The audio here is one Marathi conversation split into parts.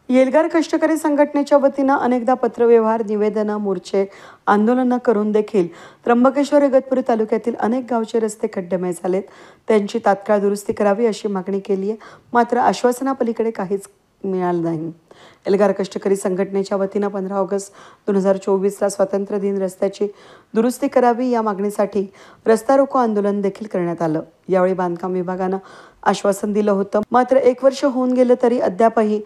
एल्गार कष्टकरी संघटनेच्या वतीनं अनेकदा पत्रव्यवहार, निवेदनं, मोर्चे, आंदोलनं करून देखील त्र्यंबकेश्वर इगतपुरी तालुक्यातील अनेक गावचे रस्ते खड्डेमय झालेत. त्यांची तात्काळ दुरुस्ती करावी अशी मागणी केली आहे. मात्र आश्वासनापलीकडे काहीच मिळालं नाही. एल्गार कष्टकरी संघटनेच्या वतीनं 15 ऑगस्ट 2024ला स्वातंत्र्य दिन रस्त्याची दुरुस्ती करावी या मागणीसाठी रस्ता रोको आंदोलन देखील करण्यात आलं. यावेळी बांधकाम विभागानं आश्वासन दिलं होतं. मात्र 1 वर्ष होऊन गेलं तरी अद्यापही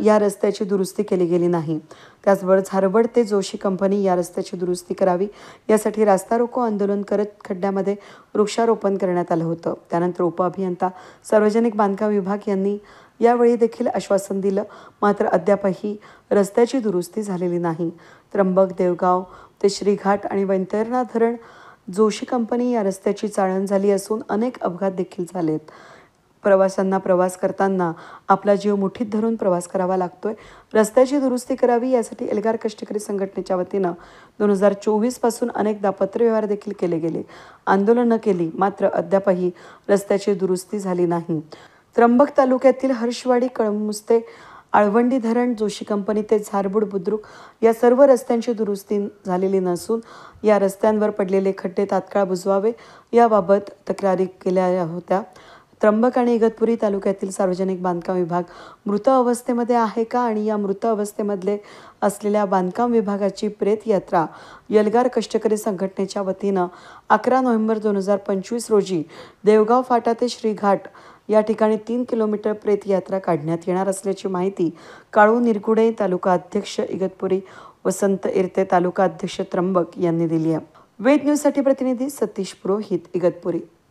या रस्त्याची दुरुस्ती केली गेली नाही. त्याचबरोबर झारवड ते जोशी कंपनी या रस्त्याची दुरुस्ती करावी यासाठी रास्ता रोको आंदोलन करत खड्ड्यामध्ये वृक्षारोपण करण्यात आलं होतं. त्यानंतर उपअभियंता सार्वजनिक बांधकाम विभाग यांनी यावेळी देखील आश्वासन दिलं. मात्र अद्यापही रस्त्याची दुरुस्ती झालेली नाही. त्र्यंबक, देवगाव ते श्रीघाट आणि वैतरणा धरण जोशी कंपनी या रस्त्याची चाळण झाली असून अनेक अपघात देखील झालेत. प्रवाशांना प्रवास करताना आपला जीव मुठीत धरून प्रवास करावा लागतोय. रस्त्याची दुरुस्ती करावी यासाठी एल्गार कष्टकरी संघटनेच्या वतीनं 2024 पासून अनेकदा पत्रव्यवहार देखील केले गेले, आंदोलनं केली. मात्र अद्यापही रस्त्याची दुरुस्ती झाली नाही. त्र्यंबक तालुक्यातील हर्षवाडी, कळमुस्ते, आळवंडी धरण, जोशी कंपनी ते झारबुड बुद्रुक या सर्व रस्त्यांची दुरुस्ती झालेली नसून या रस्त्यांवर पडलेले खड्डे तात्काळ बुजवावे याबाबत तक्रारी केल्या होत्या. त्र्यंबक आणि इगतपुरी तालुक्यातील सार्वजनिक बांधकाम विभाग मृत अवस्थेमध्ये आहे का आणि या मृत अवस्थेमधले असलेल्या बांधकाम विभागाची प्रेत यात्रा एल्गार कष्टकरी संघटनेच्या वतीनं 11 नोव्हेंबर 2025 रोजी देवगाव फाटा ते श्रीघाट या ठिकाणी 3 किलोमीटर प्रेत यात्रा काढण्यात येणार असल्याची माहिती काळू निरगुडे, तालुका अध्यक्ष इगतपुरी, वसंत इरते, तालुका अध्यक्ष त्र्यंबक यांनी दिली आहे. वेद न्यूजसाठी प्रतिनिधी सतीश पुरोहित, इगतपुरी.